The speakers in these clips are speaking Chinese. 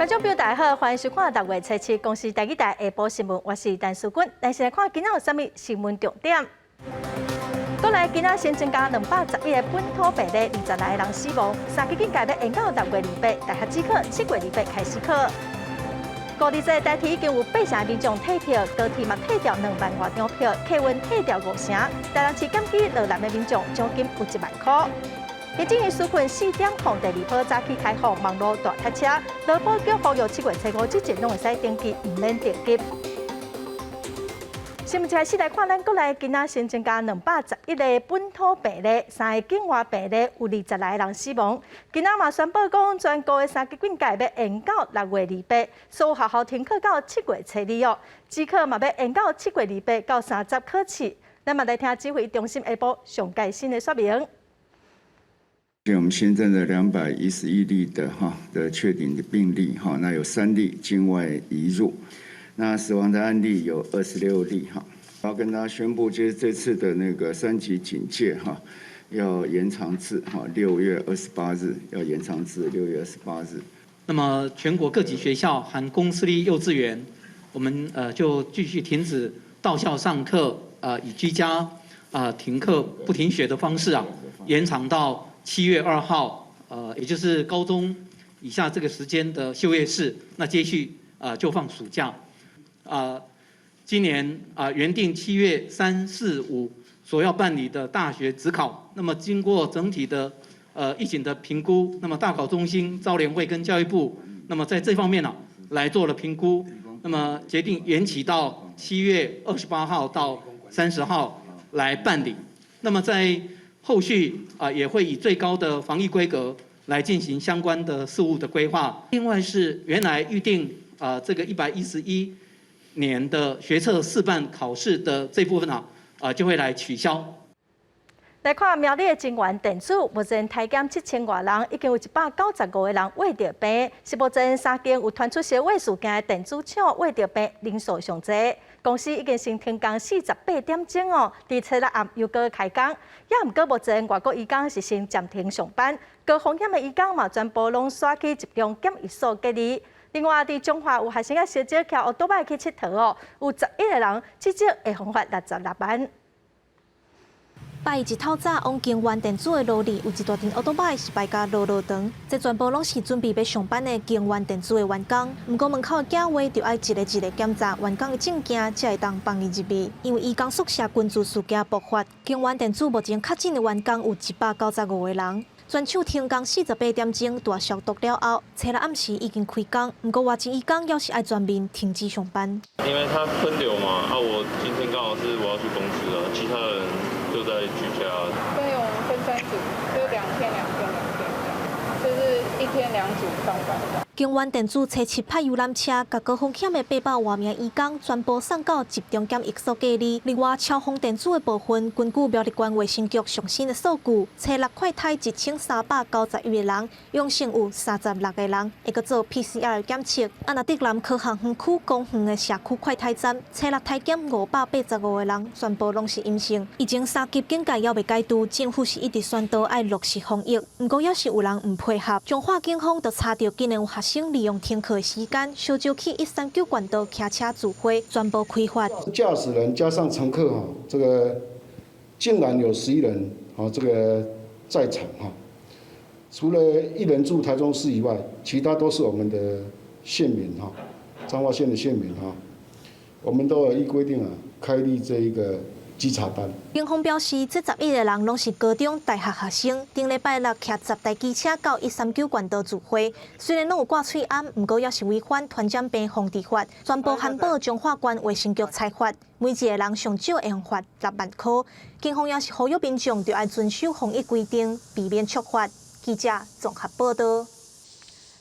观众朋友大家好，欢迎收看6月7日公司台语台下晡新闻，我是陈淑君。来先来看今仔有啥物新闻重点。国内今仔新增加211个本土病例，20来个人死亡。3级警戒要延到6月28，大学指考7月28开始考。高二节台铁已经有8成民众退票，高铁嘛退掉2万多张票，客运退掉5成。台南市检举落难的民众奖金有1万块。疫情因纾困4点控第2波早起开放，网络大塞车。劳保局呼吁7月初5之前拢会使登记，唔免订急。新闻开始来看，咱国内今仔新增加211个本土病例，3个境外病例，有20来个人死亡。今仔嘛宣布讲，全国的3级警戒要延到6月28，所有学校停课到7月初2哦。指考嘛要延到7月28到30考试。咱嘛来听指挥中心下晡上届新的说明。我们新增的211例的确定的病例那有3例境外移入，那死亡的案例有26例然后跟大家宣布，就是这次的那个3级警戒要延长至6月28日，要延长至6月28日。那么全国各级学校含公私立幼稚园，我们就继续停止到校上课，以居家停课不停学的方式延长到7月2号，也就是高中以下这个时间的休业式，那接续就放暑假。今年原定7月3、4、5所要办理的大学指考，那么经过整体的疫情的评估，那么大考中心、招联会跟教育部，那么在这方面来做了评估，那么决定延期到7月28号到30号来办理。那么在后续也会以最高的防疫规格来进行相关的事务的规划。另外是原来预定这个111年的学测试办考试的这部分就会来取消。来看苗栗的金源电子，目前体检7000多人，已经有195个人胃着病。是目前3间有传出小胃事件的电子厂胃着病人数上济。公司已经先停工48点钟伫初6暗又搁开工，也毋过目前外国移工是先暂停上班，高风险的移工嘛全部拢刷去集中检疫所隔离。另外，伫中华有学生小姐骑乌多摆去佚佗有11个人，至少会罚款66万。拜一透早往金源电子的路里，有一大阵乌多摆是摆甲路长，这全部拢是准备要上班的金源电子的员工。不过门口的警卫就要一个一个检查员工的证件，才会当放伊入去。因为移工宿舍群聚事件爆发，金源电子目前确诊的员工有195个人。全厂停工48点钟，大消毒了后，初6暗时已经开工。不过外籍移工要是爱全面停止上班，因为他分流嘛，我今天刚好是我要去公司了，其他人就在居家。所以我们分3组，就2天，就是1天2组上班。金源电子车7派游览车，甲高风险的800多名移工全部送到集中检疫所隔离。另外，超风电子的部分，根据苗栗县卫生局上新的数据，初6快筛1391个人，阳性有36个人，会阁做 PCR 检测。若竹南科学园区公园的社区快筛站，初6体检585个人，全部拢是阴性。疫情3级警戒还未解除，政府是一直宣导要落实防疫，不过也是有人唔配合。彰化警方就查到今年有学生利用停课的时间，烧酒去139管道骑车聚会，全部开罚。驾驶人加上乘客这个竟然有11人这个在场除了1人住台中市以外，其他都是我们的县民彰化县的县民我们都有依规定开立这一个稽查单。警方表示，这11个人拢是高中、大学学生，顶礼拜6骑10台机车到139管道聚会。虽然拢有挂喙罨，不过也是违反传染病防治法，全部函报彰化县卫生局裁罚，每一个人上少会罚6万块。警方也是呼吁民众就要遵守防疫规定，避免触法。记者综合报道。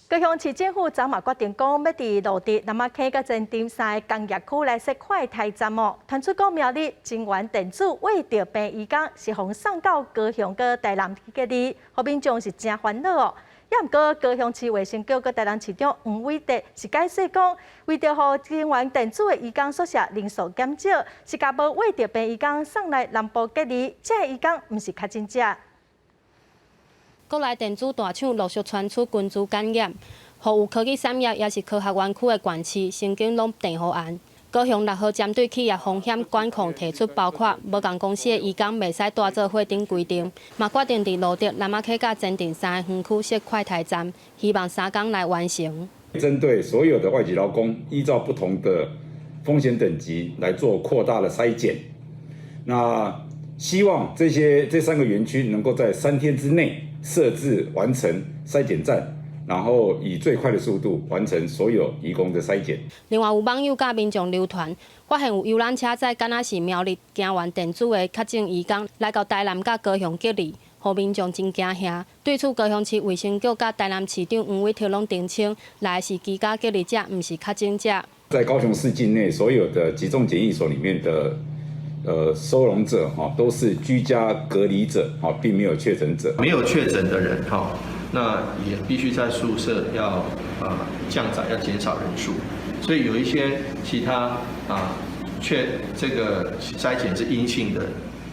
高雄市政府昨嘛决定讲，要伫路地南马溪甲前镇3个工业区来设快筛站传出讲苗栗金源电子胃着病移工是互送到高雄佮台南去隔离，互民众是真烦恼也毋过高雄市卫生局佮台南市长黄伟哲是解释讲，为着互金源电子的移工宿舍人数减少，是甲无胃着病移工送来南部隔离，这移工毋是确诊者。国内电子大厂陆续传出群聚感染，服务科技产业也是科学园区的管区，曾经拢订好案。高雄6号针对企业风险管控提出包括无共公司的移工袂使带做伙等规定，嘛决定伫罗德、南马溪甲前镇3个园区设快台站，希望3天来完成。针对所有的外籍劳工，依照不同的风险等级来做扩大的筛检。那希望这3个园区能够在3天之内设置完成筛检站。然后以最快的速度完成所有移工的筛检。另外有网友甲民众流传，发现有游览车载敢若是苗栗行完电子的确诊移工来到台南甲高雄隔离，互民众真惊吓。对此，高雄市卫生局甲台南市长黄伟哲拢澄清，来是居家隔离者，毋是确诊者。在高雄市境内所有的集中检疫所里面的收容者都是居家隔离者并没有确诊者。没有确诊的人那也必须在宿舍要降载，要减少人数，所以有一些其他这个筛检是阴性的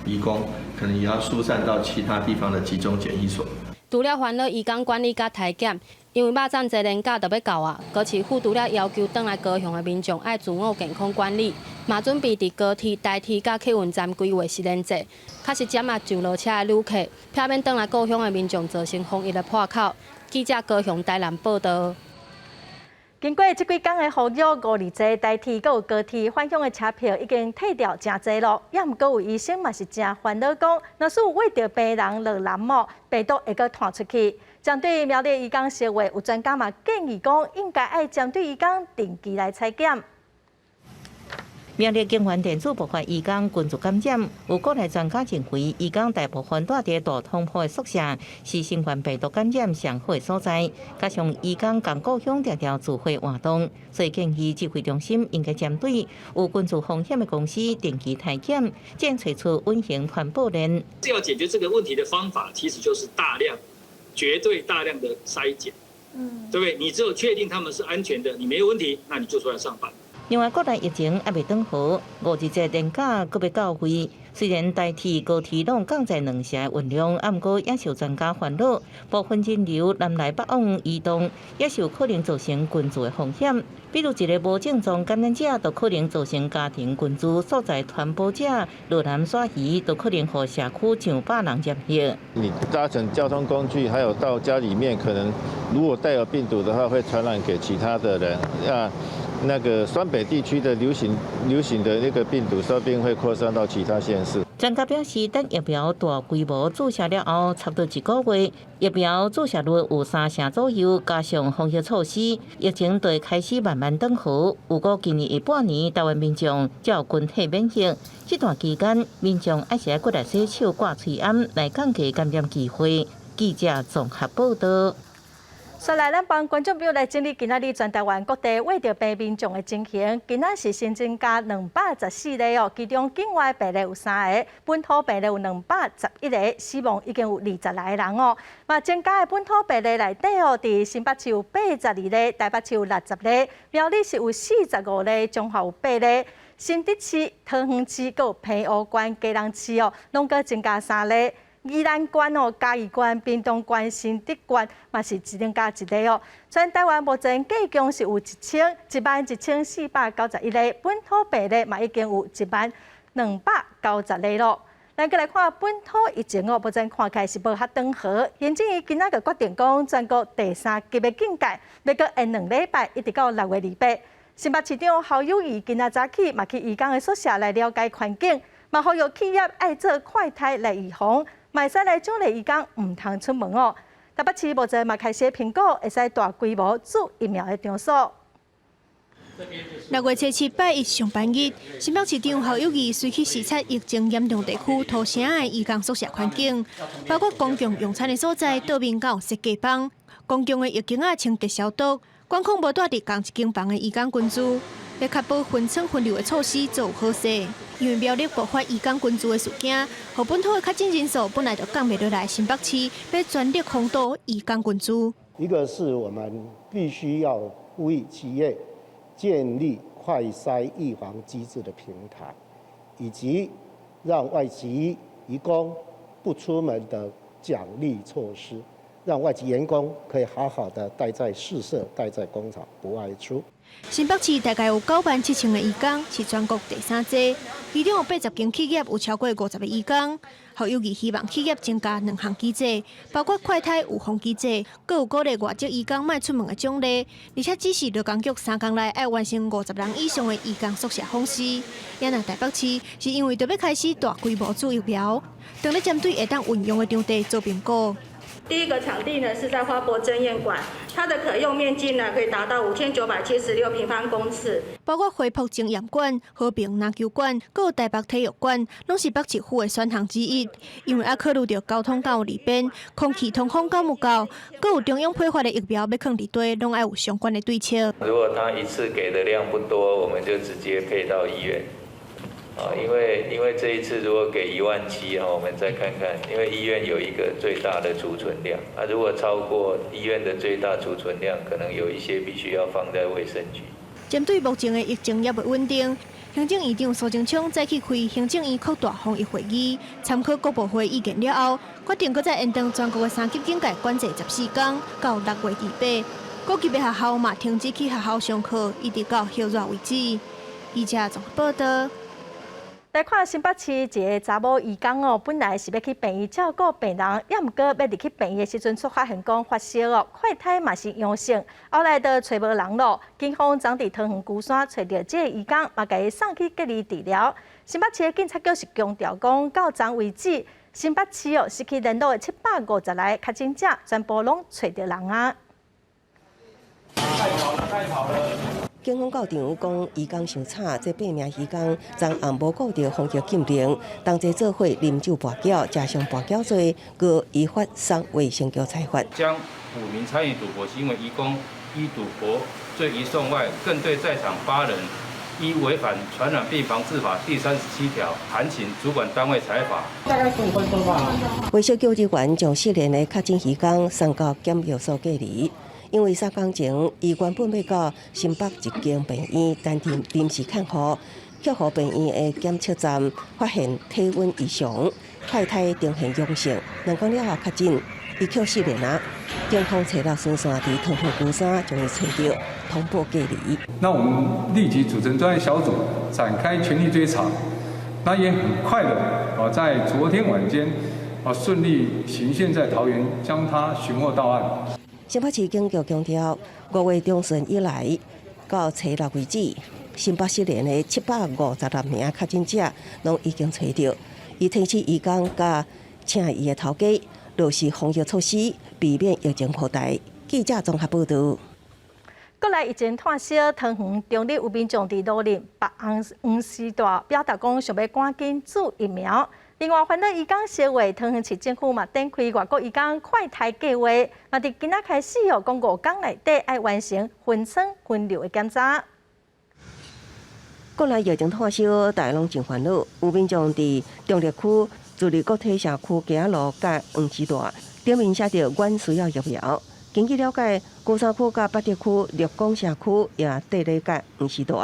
移工，可能也要疏散到其他地方的集中检疫所。除了烦恼移工管理甲体检，因为肉粽节连假就要到啊，高市府除了要求返来高雄的民众爱自我健康管理，嘛准备伫高铁、台铁甲客运站规划实联制，确实掌握上落车的旅客，避免返来高雄的民众造成防疫的破口。记者高雄台南报道。经过这几天的呼吁，5、2台铁佮有高铁返乡的车票已经退掉真侪咯。也毋过有医生嘛是真烦恼，讲若是有为着病人落南某，病毒会阁传出去。针对苗栗移工社会，有专家嘛建议讲，应该爱针对移工定期来采检。苗栗警环电子爆发移工群组感染，有国内专家认为，移工大部分住伫大通铺的宿舍，是新冠病毒感染上好的所在。加上移工共故乡常常聚会活动，所以建议指挥中心应该针对有群组风险的公司定期体检，检测出温型传播链。要解决这个问题的方法，其实就是绝对大量的筛检，对不对？你只有确定他们是安全的，你没有问题，那你就出来上班。另外，国内疫情还未转好，5、2节连假阁要到位。虽然台铁、高铁拢降载2社运量，不过也受专家烦恼，部分人流南来北往移动，也是有可能造成群聚的风险。比如一个无症状感染者，就可能造成家庭群聚所在传播者落南耍鱼，都可能和社区上百人染疫。你搭乘交通工具，还有到家里面，可能如果带有病毒的话，会传染给其他的人。那个双北地区的流行的那个病毒，说不定会扩散到其他县市。专家表示，等疫苗大规模注射了后，差不多1个月，疫苗注射率有3成左右，加上防疫措施，疫情就会开始慢慢转好。有估今年下半年，台湾民众才有群体免疫。这段期间，民众还是要过来洗手、挂嘴罨，来降低感染机会。记者综合报道。再来，咱帮观众朋友来整理今仔日全台湾各地为着病民众的情形。今仔是新增加214例哦，其中境外病例有3个，本土病例有211个，死亡已经有20来个人哦。嘛，增加的本土病例内底哦，伫新北市有82例，台北市有60例，苗栗市有45例，彰化有8例，新竹市、桃园市、佮有平湖县、基隆市哦，拢佮增加3例。宜兰县哦、嘉义县、屏东县、新竹县嘛是增加1例哦。全台湾目前计共是有11491例，本土病例嘛已经有10290例咯。咱再来看本土疫情哦，目前看起来是无遐长好。行政院今仔个决定讲，全国第3级的警戒要搁延2礼拜，一直到6月28。新北市长侯友宜今仔早起嘛去移工的宿舍来了解环境，嘛呼吁企业爱做快筛来预防。卖使来奖励移工唔通出门哦。台北市目前嘛开始评估，会使大规模注疫苗的场所。6月7、8日上班日，新北市长侯友宜随去视察疫情严重地区土城的移工宿舍环境，包括公共用餐的所在，倒面有设计房，公共的疫情清洁消毒，管控无住伫同一间房的移工群聚，要确保分层分流的措施做好势。因为苗栗爆发移工群聚的事件，和本土的确诊人数本来就降不落来，新北市要全力防堵移工群聚。一个是我们必须要呼吁企业建立快筛预防机制的平台，以及让外籍移工不出门的奖励措施，让外籍员工可以好好的待在宿舍、待在工厂，不外出。新北市大概有97000的移工，是全国第3多。其中有80间企业有超过50个移工。侯友宜希望企业增加2项机制，包括快筛有风机制，更有鼓励外籍移工卖出门的奖励，而且指示劳工局3天内要完成50人以上的移工宿舍访视。也那台北市是因为就要开始大规模做疫苗，当咧针对会当运用的场地做评估。第一个场地呢是在花博争艳馆，它的可用面积呢可以达到5976平方公尺，包括恢复经验馆、和平篮球馆、还有台北体育馆，拢是北市府的选项之一。因为要考虑到交通敢有利便，空气通风敢有够，还有中央批发的疫苗要放伫堆，拢要有相关的对策。如果他一次给的量不多，我们就直接配到医院。因为这一次如果给17000，我们再看看，因为医院有一个最大的储存量，如果超过医院的最大储存量，可能有一些必须要放在卫生局。针对目前的疫情也未稳定，行政院长苏贞昌再去开行政院扩大防疫会议，参考各部会意见了后，决定搁再延长全国的3级警戒管制14天，到6月28。各级别学校嘛停止去学校上课，一直到休热为止。记者综合报道。来看新北市一个查某移工本来是要去病院照顾病人，也毋过要入去病院的时阵，出发现讲发烧快筛嘛是阳性，后来就找无人咯。警方昨伫桃园龟山找到这个移工，嘛甲伊送去隔离治疗。新北市的警察局是强调讲，到昨为止，新北市失去联络的750来确诊者，全部拢找到人啊。太吵了，太吵了！警方到场讲，移工伤惨，这8名移工昨暗无顾到防疫禁令，同齐做伙饮酒跋筊，加上跋筊罪，佮依法送卫生局裁罚。将5名参与赌博行为移工依赌博罪移送外，更对在场8人依违反传染病防治法第37条，函请主管单位裁罚。大概15分钟吧。卫生局人员将涉连的确诊移工送到检疫所隔离。因为3天前，伊原本要到新北一间病院担任临时看护，去互病院的检测站发现体温异常，快筛呈现阳性，2天了后确诊，伊却失联啊！警方找到孙山伫桃园龟山，将伊找到，通报隔离。那我们立即组成专案小组，展开全力追查。那也很快的在昨天晚间顺利行宪在桃园，将他寻获到案。新北市警局强调，5月中旬以来到初6为止，新北市连的756名确诊者拢已经找到。伊提醒移工甲请伊的头家落实防疫措施，避免疫情扩大。记者综合报道。国内疫情炭烧，桃园中立有民众伫路林白黄时代表达讲想要赶紧注疫苗。另外，烦恼移工协会桃园市政府嘛展开外国移工快筛计划，嘛伫今仔开始讲5天内底要完成分层分流的检查。国内疫情炭烧，大家拢真烦恼。有民众伫中立区自立国体社区行路甲黄时代顶面写着“阮需要疫苗”。根据了解，高山区甲北德区、绿港社区也缀咧甲黄时代，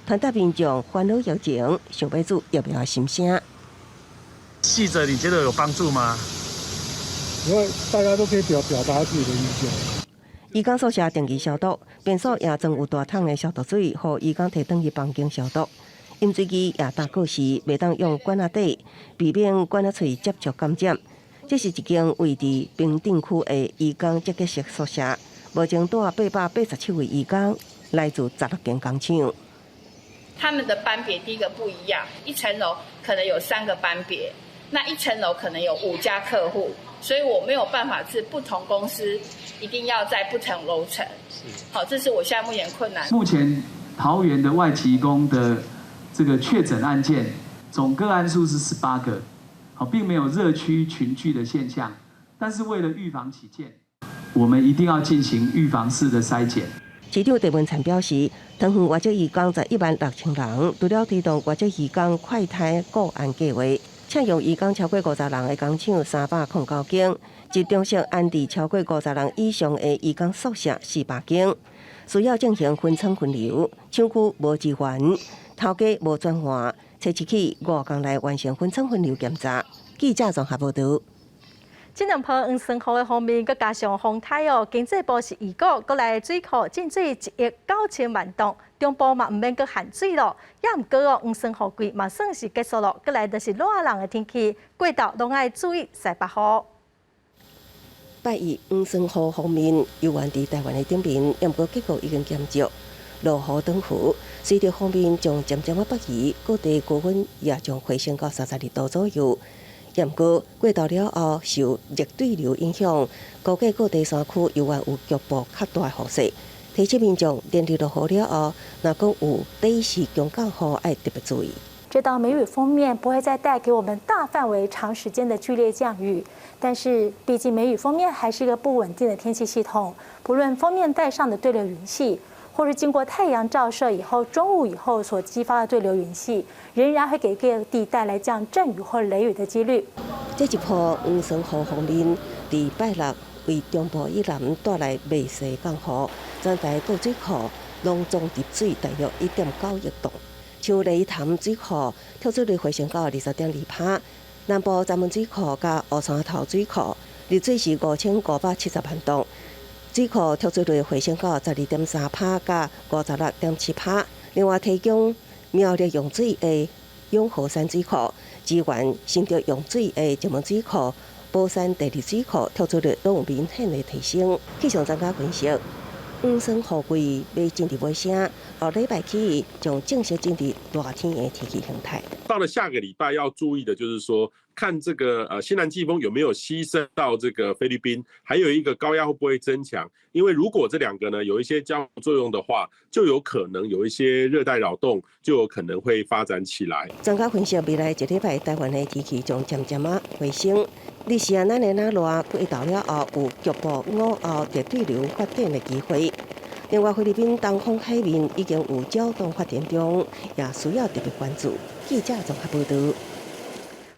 传达民众烦恼疫情，想要注疫苗的心声。细则你觉得有帮助吗？因为大家都可以表达自己的意见。移工宿舍定期消毒，便所也装有大桶的消毒水，互移工摕转去房间消毒。饮水机也打过时，袂当用管仔底，避免管仔喙接触感染。这是一间位伫平镇区的移工集结式宿舍，目前住887位移工，来自16间工厂。他们的班别第一个不一样，一层楼可能有3个班别。那一层楼可能有5家客户，所以我没有办法是不同公司一定要在不同楼层。好，这是我现在目前困难。目前桃园的外籍工的这个确诊案件，总个案数是18个，好，并没有热区群聚的现象。但是为了预防起见，我们一定要进行预防式的筛检。市长郑文灿表示，桃园外籍移工在16000人，除了推动外籍移工快筛个案计划。请用移工超过50人的工厂309间，集中性安置超过50人以上的移工宿舍400间，需要进行分层分流。厂区无资源，头家无转换，初一起5天来完成分层分流检查。记者综合报道。这两波黄生号的方面，佮加上风台哦，经济部是预估，佮来水库进水1亿9000万吨，中部嘛毋免佮限水咯。也毋过哦，黄生号季嘛算是结束咯，佮来就是热人的天气，过道拢爱注意晒白雨。8月黄生号方面，由原伫台湾的顶面，也毋过结果已经减少，落雨转雨。水潮方面将渐渐北移，各地高温也将回升到32度左右。也毋过过道了后，受热对流影响，估计各地山区犹原有局部较大雨势。提醒民众连日落雨了后，若讲有第一时强降雨，要特别注意。这道梅雨锋面不会再带给我们大范围、长时间的剧烈降雨，但是毕竟梅雨锋面还是一个不稳定的天气系统，不论锋面带上的对流云系，或是经过太阳照射以后、中午以后所激发的对流云系，仍然会给各地带来降阵雨或雷雨的几率。这一波黄生号方面，伫拜六为中部以南带来微细降雨，全台各水库拢总入水大约1.9亿吨。像雷潭水库跳水率回升到20.2%，南部闸门水库甲乌山头水库入水是5570万吨，水库跳水率回升到12.3%甲56.7%。另外，提供苗栗用水的永和山水库、支援新竹用水的石门水库、宝山第二水库跳水率都有明显的提升。气象专家分析，黄生号季要进入尾声，后礼拜起将正式进入热天的天气形态。到了下个礼拜要注意的就是说，看这个西南季风有没有牺牲到这个菲律宾，还有一个高压会不会增强？因为如果这两个呢有一些交互作用的话，就有可能有一些热带扰动，就有可能会发展起来。专家分析，未来一礼拜台湾的天气将渐渐回升。日时啊，咱的那热，过到了后有局部午后热对流发展的机会。另外，菲律宾东方海面已经有扰动发展中，也需要特别关注。记者综合报道。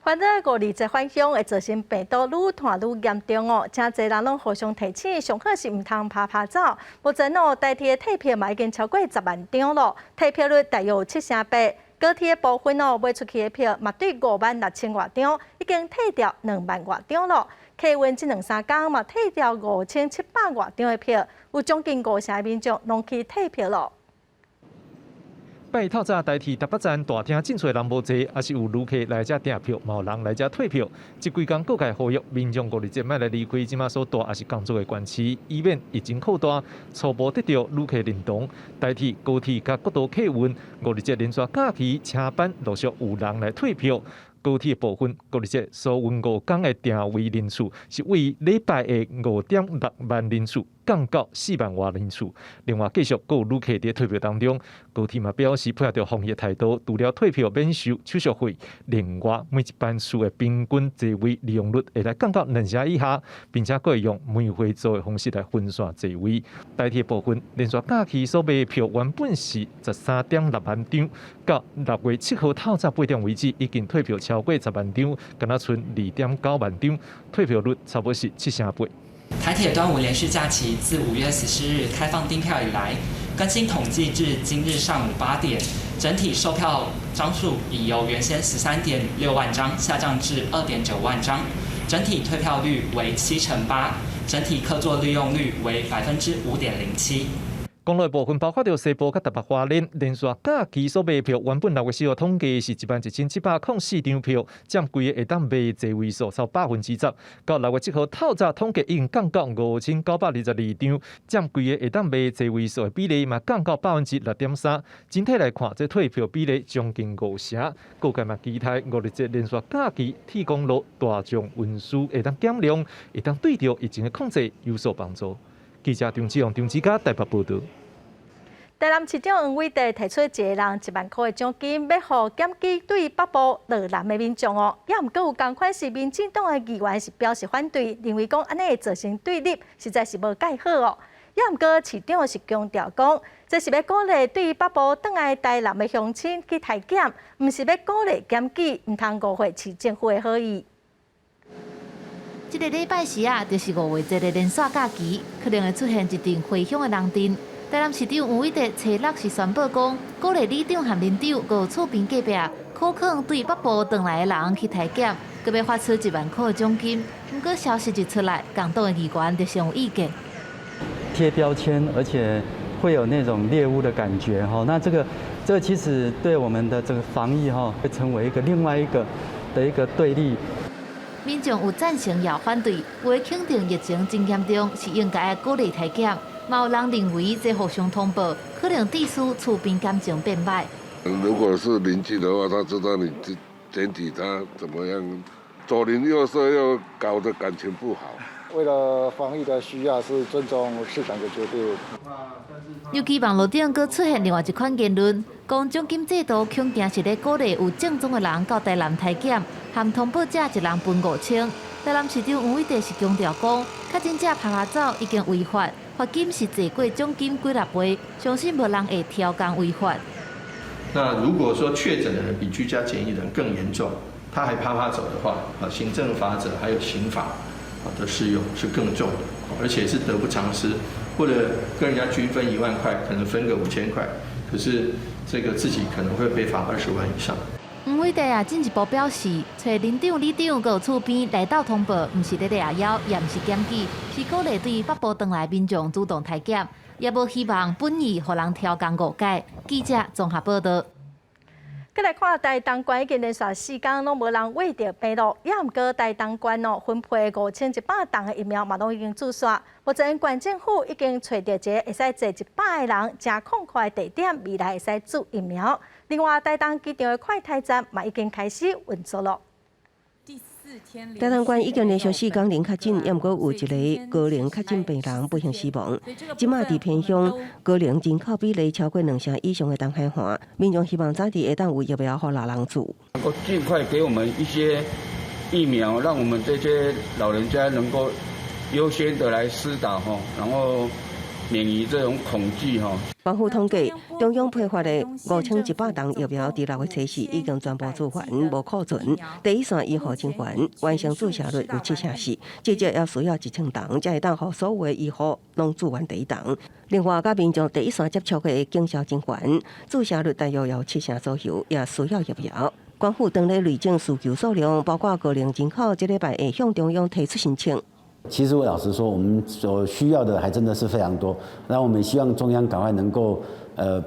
反正527返乡会造成病毒愈传愈严重哦，真侪人拢互相提醒，上好是毋通拍走。目前哦，台铁的退票嘛已经超过10万张咯，退票率大约有78%。高铁的部分哦，卖出去的票嘛对56000外张，已经退掉2万外张咯。客运这2-3天嘛退掉5700外张的票，有将近50%的民众拢去退票咯。拜透早台铁台北站大厅进出人无济，也是有旅客来遮订票，嘛有人来遮退票。这几天各界呼吁民众527莫来离开即马所大也是工作的关区，以免疫情扩大，初步得到旅客认同。台铁、高铁甲各道客运527连续假期车班陆续有人来退票。高铁部分527所运5天的定位人次是为礼拜的5.6万人次降到4万外人次。另外，继续有旅客伫退票当中，高铁嘛表示配合着防疫态度，除了退票免收手续费，另外每一班次的平均座位利用率会来降到2成以下，并且可以用每回座的方式来分散座位。台铁部分连续假期所卖票原本是13.6万张，到6月7号透早8点为止，已经退票超过10万张，敢若剩2.9万张，退票率差不多是7成8。台铁端午连续假期自5月14日开放订票以来，更新统计至今日上午8点，整体售票张数已由原先13.6万张下降至2.9万张，整体退票率为78%，整体客座利用率为5.07%。公路部分包括着西部甲台北花莲连续假期所卖票，原本6月4号统计是11704张票，占规个会当卖座位数超10%。到6月7号透早统计已经降到5922张，占规个会当卖座位数的比例嘛降到6.3%。整体来看，这退票比例将近5成。各界嘛期待527连续假期铁公路大众运输会当减量，会当对着疫情的控制有所帮助。记者张志勇、张志佳台北报道。台南市长黄伟德提出一个人1万块的奖金，要互检举对北部落南的民众哦。也毋过有同款是民进党的议员是表示反对，认为讲安尼会造成对立，实在是无介好哦。也毋过市长是强调讲，这是要鼓励对北部转来台南的乡亲去体检，毋是要鼓励检举，毋通误会市政府的好意。这个礼拜时啊，就是5月1日连续假期，可能会出现一阵回乡的人阵。台南市长黄伟德初六是宣布讲，鼓励里长和邻长，还有厝边隔壁，可能对北部转来的人去体检，佮要发出1万块的奖金。不过消息一出来，港岛的议员就先有意见。贴标签，而且会有那种猎物的感觉哈。那这个其实对我们的这个防疫哈，会成为另外一个对立。民众有赞成也有反对，有的肯定疫情真严重，是应该鼓励体检。嘛有人认为这互相通报，可能地区厝边感情变坏。如果是邻居的话，他知道你检体他怎么样，左邻右舍又搞得感情不好。为了防疫的需要，是尊重市长的决定。尤其网络顶阁出现另外一款言论，讲奖金制度恐惊是咧鼓励有正宗的人到台南体检，含通报者一人分5000。台南市长黄伟哲是强调讲，确诊者拍走已经违法，罚金是坐过奖金几10倍，相信无人会挑工违法。那如果说确诊的人比居家检疫人更严重，他还趴走的话，行政法则还有刑法的适用是更重的，而且是得不偿失。或者跟人家均分1万块，可能分个5000块，可是这个自己可能会被罚20万以上。黄伟哲也进一步表示，找林长、里长和厝边来到通报，不是咧抓妖，也不是检举，是鼓励对北部回来民众主动体检，也无希望本意互人挑工误解。记者综合报道。再来看台东县已经连续4天拢无人喂到病毒，也毋过台东县分配5100吨的疫苗嘛拢已经注射。目前县政府已经找到一个会使坐100个人真空快的地点，未来会使注疫苗。另外，台东机场的快筛站嘛已经开始运作了。台东县已经连续4天零确诊，也毋过有一个高龄确诊病人不幸死亡。即马伫偏乡高龄人口比例超过2成以上的东海岸，民众希望早日会当有疫苗互老人住。能够尽快给我们一些疫苗，让我们这些老人家能够优先的来施打哈，然后免于这种恐惧哈。关乎统计，中央批发的5100吨疫苗，伫6月初4已经全部注还，无库存。第一线医护人员完成注射率有74%，至少要需要1000吨，才会当互所有的医护拢注完第一吨。另外，甲民众第一线接触的经销人员，注射率大约有70%左右，也需要疫苗。关府当日累证需求数量，包括高龄人口，这礼拜会向中央提出申请。其实我老实说，我们所需要的还真的是非常多。那我们希望中央赶快能够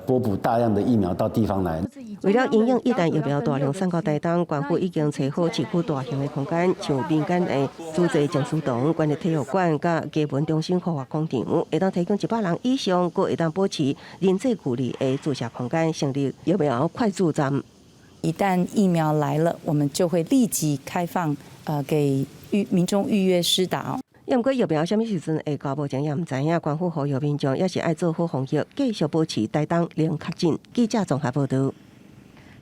拨补大量的疫苗到地方来。为了因应一旦疫苗大量送到台东，官府已经找好市区大型的空间，像民间的组织证书堂、管理体育馆、甲基本中心科学广场，会当提供100人以上，阁会当保持人际距离的注射空间，成立疫苗快注站。一旦疫苗来了，我们就会立即开放给民众预约施打。也毋过疫苗什么时阵会到，目前也毋知影。官府呼吁民众也是爱做好防疫，继续保持台东零确诊。记者综合报道。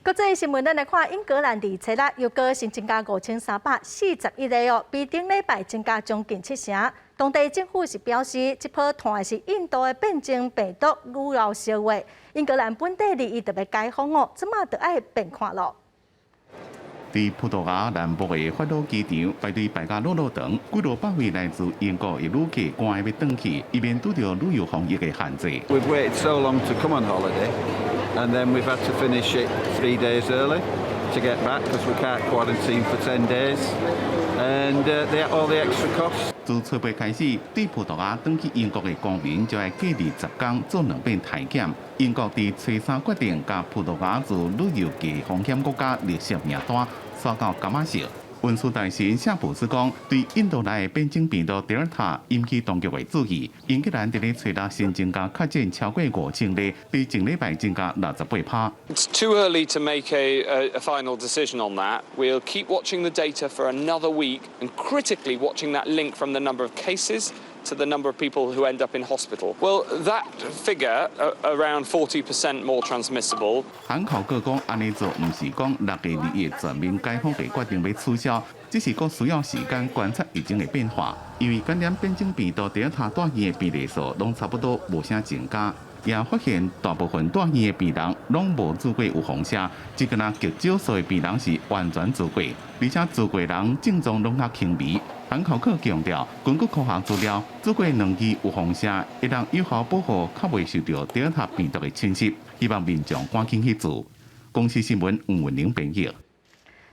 国际新闻，咱来看英格兰初六又过新增加5341个哦，比顶礼拜增加将近7成。当地政府是表示，这波传的是印度的变种病毒愈闹烧话。英格兰本地利益特别解封哦，即马就爱变看咯。伫葡萄牙南部的法罗机场排队排甲落长，几多百位来自英国的旅客赶要返去，以免拄到旅游防疫的限制。We've waited so long to come on holiday, and then we've had to finish it 3 days early to get back because we can't quarantine for 10 days, and all the extra costs. 自初八开始，对葡萄牙返去英国的公民就要隔离10天做2遍体检。英国伫初3决定，甲葡萄牙自旅游低风险国家列入名单，刷到感染色。运输大臣夏普斯讲，对印度来的变种病毒 Delta 引起当局的注意。英格兰伫咧初六新增加确诊超过5000例，比前礼拜增加68%。It's too early to make a final decision on that. We'll keep watching the data for another week and critically watching that link from the number of cases to the number of people who end up in hospital. Well, that figure, around 40% more transmissible. 韩考各讲，安尼做唔是讲6月2日全面解封被决定要取消，只是讲需要时间观察疫情的变化。因为感染变种病毒Delta带去的比例数拢差不多无啥增加，也发现大部分带去的病人拢无做过有风险，只敢若极少数的病人是完全做过，而且做过人症状拢较轻微。韩考克强调，根据科学资料，做过2剂有风险，会当有效保护较未受到Delta病毒的侵袭。希望民众赶紧去做。公司新闻黄文玲编译。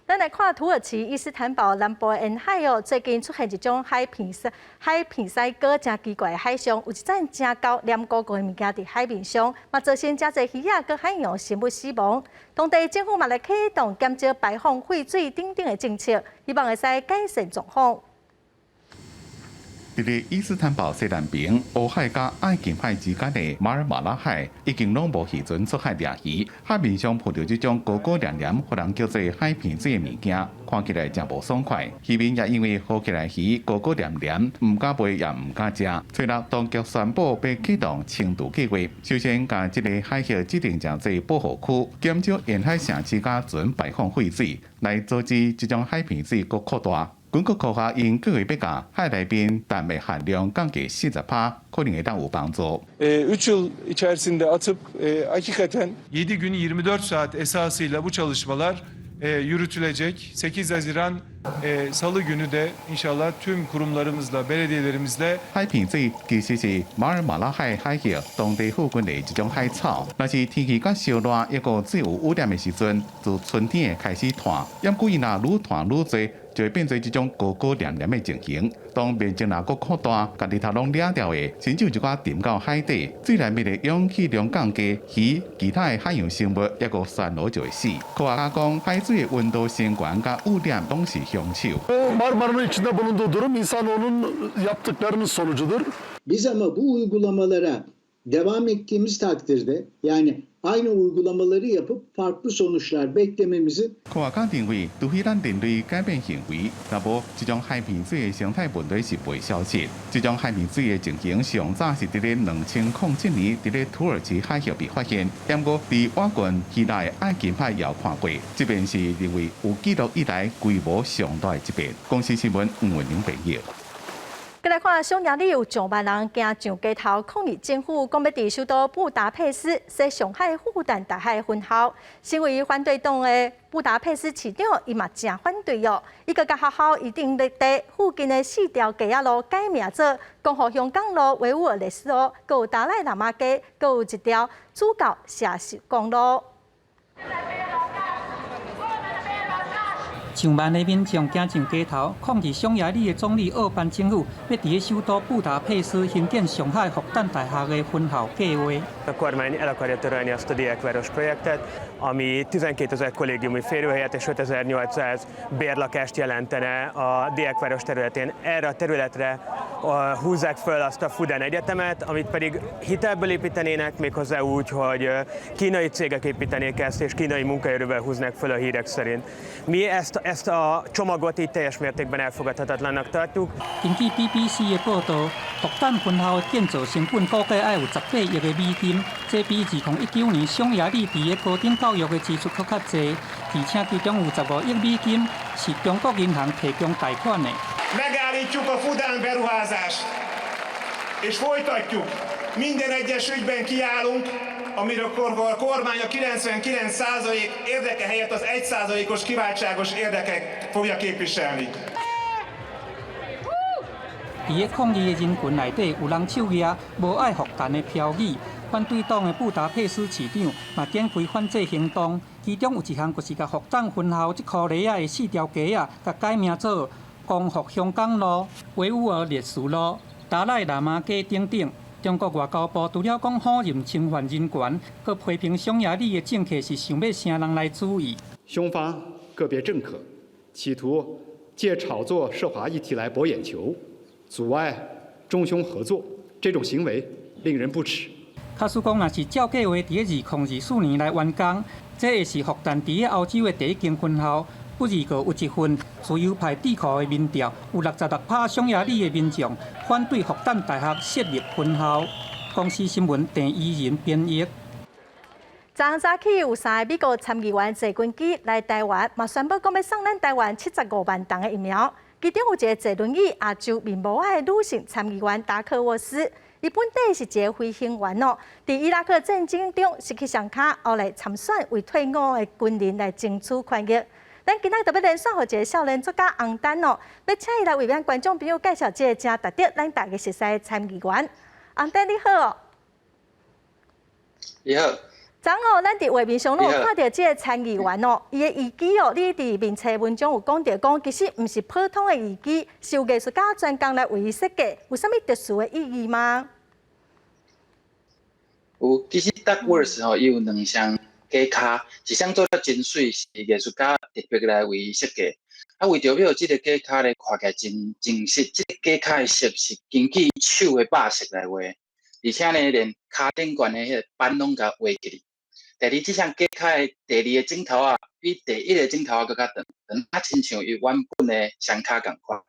咱来看土耳其伊斯坦堡南部的沿海哦，最近出现一种海片鳃哥真奇怪的海象，有一种真高黏糊糊的物件伫海面上，嘛造成真侪鱼仔佮海洋生物死亡。当地政府嘛来启动减少排放废水等等的政策，希望会使改善状况。伫咧伊斯坦堡西南边乌海甲爱琴海之间的马尔马拉海，已经拢无渔船出海掠鱼，海面上浮着这种高高黏黏，互人叫做海片水的物件，看起来真无爽快。渔民也因为好起来鱼高高黏黏，唔敢卖也唔敢食。随后当局宣布要启动清除计划，首先将这个海域指定成做保护区，减少沿海城市甲船排放废水，来阻止这种海片水搁扩大。全国科学因计划要甲海内边氮的含量降低40%，可能会当有帮助。 3 yıl içerisinde atıp hakikaten 7 gün 24 saat esasıyla bu çalışmalar yürütülecek. 8 Haziran Salı günü de inşallah tüm kurumlarımızla, belediyelerimizle 海片水其实是马尔马拉海海域当地附近的一种海草，若是天气较烧热，抑个水有污染的时阵，自春天会开始断，淹过伊若愈断愈多。 就会变做这种高高黏黏的情形。当面积若搁扩大，家己头拢掠掉的，甚至有一寡沉到海底，水内面的氧气量降低，鱼其他的海洋生物抑个散落就会死。科学家讲，海水的温度升高甲污染拢是凶手。Marmara'nın içinde bulunduğu durum insanoğlunun yaptıklarının sonucudur. Biz ama bu uygulamalara devam ettiğimiz takdirde yani aynı uygulamaları yapıp farklı sonuçlar beklememizin 科学家认为，除非咱人类改变行为，若无这种海片水的生态问题是不会消失。这种海片水的情形上早是伫咧2007年伫咧土耳其海峡被发现，不过伫我国希腊的爱琴海也有看过。这边是认为有记录以来规模上大的一边。公司新闻黄文玲报道。 再来看，匈牙利有上万人行上街头抗议政府，讲要伫首都布达佩斯设上海复旦大学分校。身为反对党的布达佩斯市长，伊嘛真反对哦。伊个甲学校一定要在附近的4条街仔路改名做共和香港路、维吾尔历史路，佮有达赖喇嘛街，佮有一条主教社石公路。 上万的民众行上街头，抗议匈牙利的总理奥班政府要伫首都布达佩斯兴建上海复旦大学的分校计划。A kormány el akarja törölni azt a diákváros projektet, ami 12 000 kollégiumi férőhelyet és 5800 bérlakást jelentene a diákváros területén. Erre a területre húzzák föl azt a Fudan Egyetemet, amit pedig hitelből építenének, méghozzá úgy, hogy kínai cégek építenék ezt, és kínai munkaerővel húznák föl a hírek szerint. Mi ezt a csomagot így teljes mértékben elfogadhatatlannak tartjuk. 根据 BBC 的报道，复旦分校的建造成本估计要有18亿的美金，这比2019年匈牙利伫个高等教育的支出搁较济，而且其中有15亿美金是中国银行提供贷款的。Megállítjuk a Fudan beruházást, és folytatjuk. Minden egyes ügyben kiállunk, amikor a kormány a 99% érdeke helyett az 1%-os kiváltságos érdekek fogja képviselni. 伫个抗议的人群内底，有人手举无爱复旦的标语。反对党的布达佩斯市长嘛展开反制行动，其中有一项就是甲复旦分校这颗梨仔的4条街仔，甲改名做光复香港路、维吾尔历史路、达赖喇嘛街等等。中国外交部除了讲否认侵犯人权，佮批评匈牙利的政客是想要啥人来主义。匈方个别政客企图借炒作涉华议题来博眼球，阻碍中匈合作，这种行为令人不齿。卡斯讲，若是照计划伫个2024年来完工，这会是复旦伫个欧洲的第一间分校。不二个有一份自由派智库的民调，有66%匈牙利的民众反对复旦大学设立分校。公司新闻郑依仁编译。昨早起有3个美国参议员坐军机来台湾，嘛宣布讲要送咱台湾75万剂的疫苗。其中有一个坐轮椅亚洲面无爱的女性参议员达克沃斯，伊本地是一个飞行员哦，伫伊拉克战争中失去双脚，后来参选为退伍的军人来争取权益。咱今仔特别连线互一个少年作家洪丹哦，要请伊来为咱观众朋友介绍这个真值得咱大家熟悉的参议员。洪丹你好哦。你好。昨哦，咱伫画面上有看到这个参议员哦，伊的遗机哦，你伫面册文章有讲到讲，其实毋是普通的遗机，是由艺术家专工来为伊设计，有啥物特殊的意义吗？有，其实 Duckworth 吼，伊有2项架卡，一项做得真水，是艺术家特别来为伊设计。啊，为着要即个架卡咧看起来真精实，即个架卡的色是根据手的白色来画，而且呢，连卡顶悬的迄个板拢甲画起哩。第二，即项架卡的第2个镜头啊，比第1个镜头啊更较长，啊，亲像伊原本的双卡共款。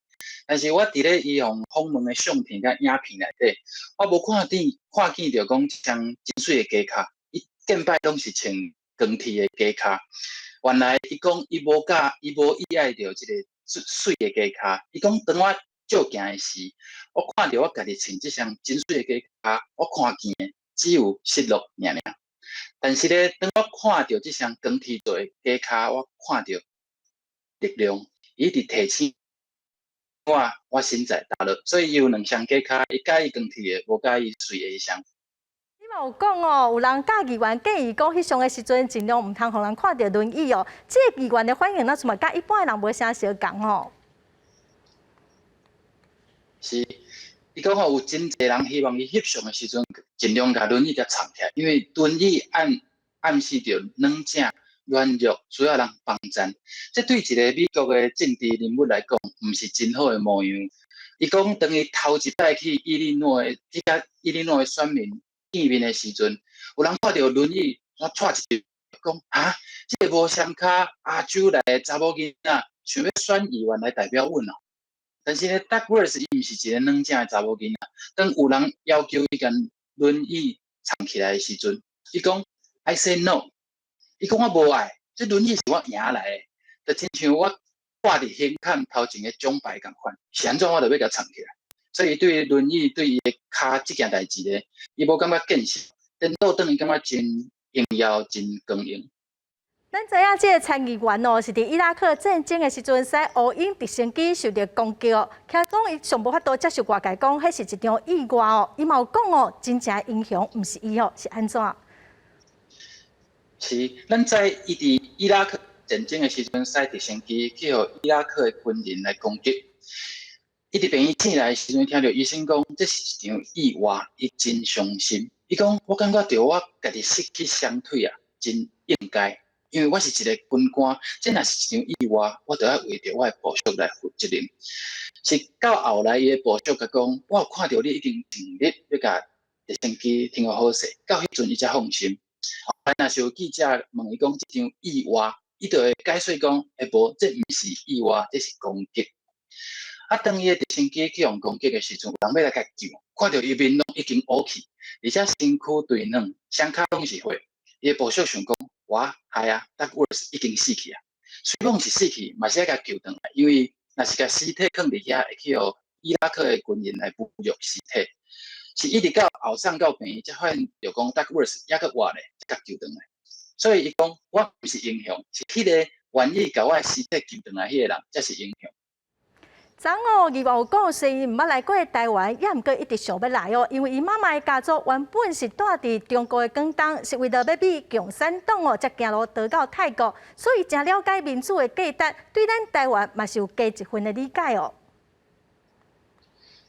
但是我伫咧伊用访问的相片甲影片内底，我无看见着讲即项真水的架卡，伊见摆拢是穿钢铁的架卡。原来伊讲伊无意爱着即个水的架卡，伊讲当我照镜的时，我看到我家己穿即项真水的架卡，我看见的只有失落尔。但是咧，当我看到即项钢铁做的架卡，我看到力量，伊伫提醒我心在打落，所以有2项架卡，伊介意钢铁的，无介意水的一项。你嘛有讲哦，有人甲议员建议讲，迄上个时阵尽量毋通互人看到轮椅哦。这个议员的反应，那怎么甲一般的人无啥相共哦？是，伊讲吼有真侪人希望伊翕相的时阵，尽量甲轮椅甲藏起来，因为轮椅暗示着软正、软弱，需要人帮衬。这对一个美国的政治人物来讲，毋是真好的模样。伊讲，当伊头一摆去伊利诺的选民见面的时阵，有人看到轮椅，我踹一句讲啊，这个无双卡亚洲来的查某囡仔，想要选议员来代表阮哦。但是呢 ，Duckworth 伊毋是一个软正的查某囡仔。当有人要求伊将轮椅藏起来的时阵，伊讲 I say no。伊讲我无爱，这轮椅是我赢来的，就亲像我挂伫胸坎头前的奖牌共款，是安怎我就要甲藏起来。所以对于轮椅对伊的骹这件代志咧，伊无感觉见识，颠倒等伊感觉真荣耀、真光荣。咱知影这个参议员哦，是伫伊拉克战争的时阵，使乌鹰直升机受到攻击哦。听讲伊上无法度接受外界讲，迄是一场意外哦。伊嘛有讲哦，真正英雄毋是伊哦，是安怎？是，咱知伊伫伊拉克战争的时阵，使直升机去互伊拉克的军人来攻击。伊伫病院醒来的时阵，听到医生讲，这是一场意外，伊真伤心。伊讲，我感觉到我家己失去双腿啊，真应该。因为我是一个军官，这若是一场意外，我就要为着我的部属来负责任。是到后来，伊的部属甲讲，我有看到你已经尽力要甲直升机停好势，到迄阵伊才放心。后来若是有记者问伊讲，这场意外，伊就会解释讲，无，这毋是意外，这是攻击。啊，当伊的直升机去用攻击的时阵，有人要来甲救，看到伊面拢已经乌去，而且身躯对软，双脚拢是血。伊的部属想讲，我系啊 ，Duckworth 已经死去啊。虽讲是死去，嘛是要甲救回来，因为若是甲尸体放伫遐，会去互伊拉克的军人来侮辱尸体。是一直到后送到病院，才发现就讲 Duckworth 还佫活咧，才甲救回来。所以伊讲，我毋是英雄，是迄个愿意甲我的尸体救回来迄个人才是英雄。昨哦，伊有讲，虽然毋捌来过台湾，也毋过一直想要来哦，因为伊妈妈的家族原本是住伫中国的广东，是为了要比共产党哦，才行路逃到泰国，所以真了解民主的价值，对咱台湾嘛是有加一分的理解哦。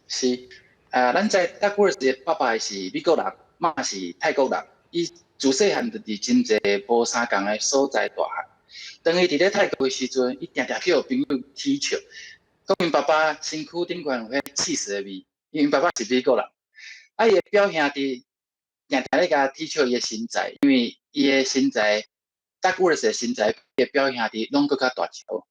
是，咱知 Duckworth 的爸爸是美国人，妈是泰国人，伊自细汉就伫真侪无相共的所在大汉。当伊伫咧泰国的时阵，伊定定去互朋友踢笑。讲因爸爸身躯顶悬有迄气死的味，因为爸爸是美国人，啊伊的表兄弟定定咧甲踢笑伊的身材，因为伊的身材 ，Duckworth 的身材，伊的表兄弟拢搁较大条，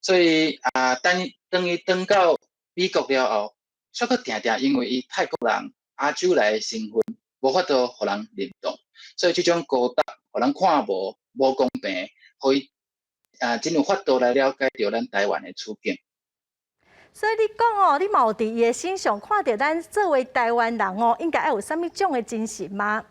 所以当伊转到美国了后，却搁定定因为伊泰国人亚洲来的身份，无法度互人认同，所以这种孤独，互人看无公平，互伊真有法度来了解到咱台湾的处境。所以你讲哦，你嘛有伫伊的身上看到咱作为台湾人哦，应该要有啥物种的精神吗？